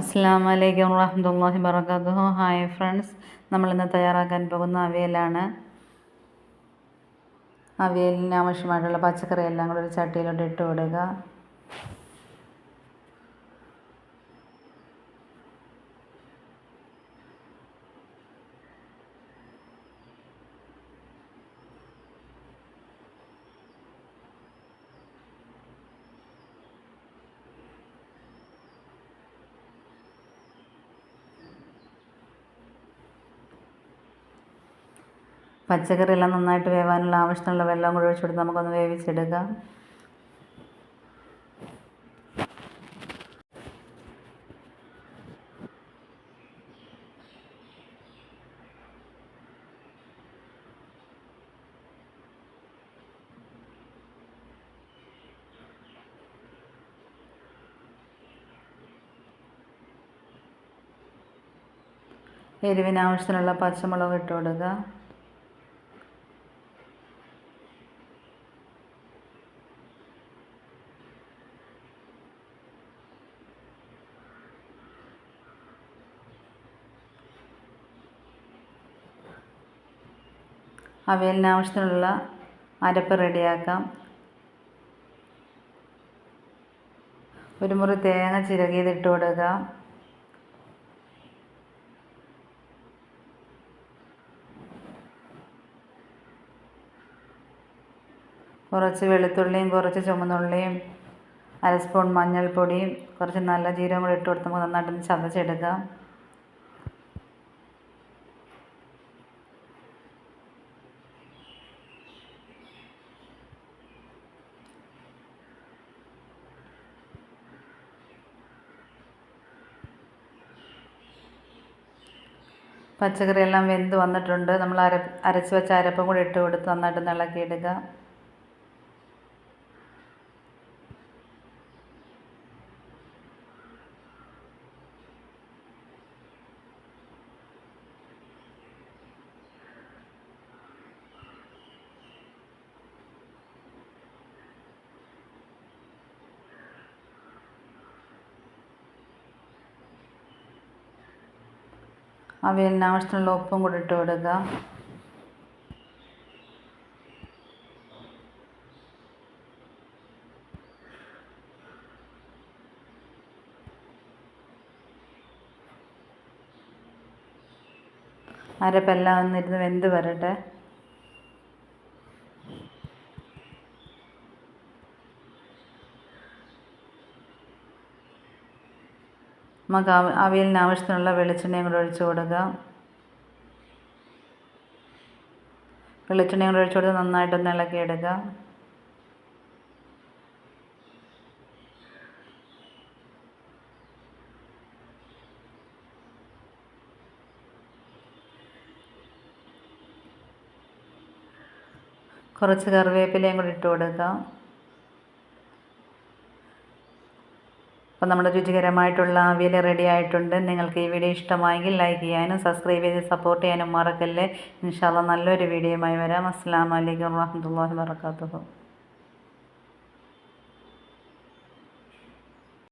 അസ്സലാമു അലൈക്കും വറഹ്മത്തുള്ളാഹി വബറകാതുഹു. ഹായ് ഫ്രണ്ട്സ്, നമ്മളിന്ന് തയ്യാറാക്കാൻ പോകുന്ന അവിയലാണ്. അവിയലിന് ആവശ്യമായിട്ടുള്ള പച്ചക്കറി എല്ലാം കൂടെ ഒരു ചട്ടിയിലോട്ട് ഇട്ട് കൊടുക്കുക. പച്ചക്കറി എല്ലാം നന്നായിട്ട് വേവാനുള്ള ആവശ്യത്തിനുള്ള വെള്ളം കൂടി ഒഴിച്ചു കൊടുത്ത് നമുക്കൊന്ന് വേവിച്ചെടുക്കാം. എരിവിന് ആവശ്യത്തിനുള്ള പച്ചമുളക് ഇട്ട് കൊടുക്കുക. അവിയലിന് ആവശ്യത്തിനുള്ള അരപ്പ് റെഡിയാക്കാം. ഒരു മുറി തേങ്ങ ചിരകിയത് ഇട്ട് കൊടുക്കുക. കുറച്ച് വെളുത്തുള്ളിയും കുറച്ച് ചുവന്നുള്ളിയും 1/2 സ്പൂൺ മഞ്ഞൾപ്പൊടിയും കുറച്ച് നല്ല ജീരകം കൂടി ഇട്ട് കൊടുത്ത് നമുക്ക് നന്നായിട്ടൊന്ന് ചതച്ചെടുക്കാം. പച്ചക്കറി എല്ലാം വെന്ത് വന്നിട്ടുണ്ട്. നമ്മൾ അരച്ച് വെച്ച അരപ്പും കൂടി ഇട്ട് കൊടുത്ത് നന്നായിട്ട് ഇളക്കിയെടുക്കുക. അവിയലിന് ആവശ്യത്തിനുള്ള ഉപ്പും കൂടി ഇട്ട് കൊടുക്കുക. അരപ്പെല്ലാം ഒന്നിരുന്ന് വെന്ത് വരട്ടെ. നമുക്ക് അവിയലിന് ആവശ്യത്തിനുള്ള വെളിച്ചെണ്ണയും കൂടെ ഒഴിച്ച് കൊടുക്കുക. വെളിച്ചെണ്ണയും കൂടെ ഒഴിച്ച് കൊടുത്ത് നന്നായിട്ടൊന്ന് ഇളക്കിയെടുക്കുക. കുറച്ച് കറിവേപ്പിലയും കൂടി ഇട്ട് കൊടുക്കാം. അപ്പോൾ നമ്മുടെ രുചികരമായിട്ടുള്ള അവിയൽ റെഡി ആയിട്ടുണ്ട്. നിങ്ങൾക്ക് ഈ വീഡിയോ ഇഷ്ടമായെങ്കിൽ ലൈക്ക് ചെയ്യാനും സബ്സ്ക്രൈബ് ചെയ്ത് സപ്പോർട്ട് ചെയ്യാനും മറക്കല്ലേ. ഇൻഷാ അല്ലാഹ് നല്ലൊരു വീഡിയോയുമായി വരാം. അസ്സലാമു അലൈക്കും വറഹ്മത്തുള്ളാഹി വബറകാതുഹു.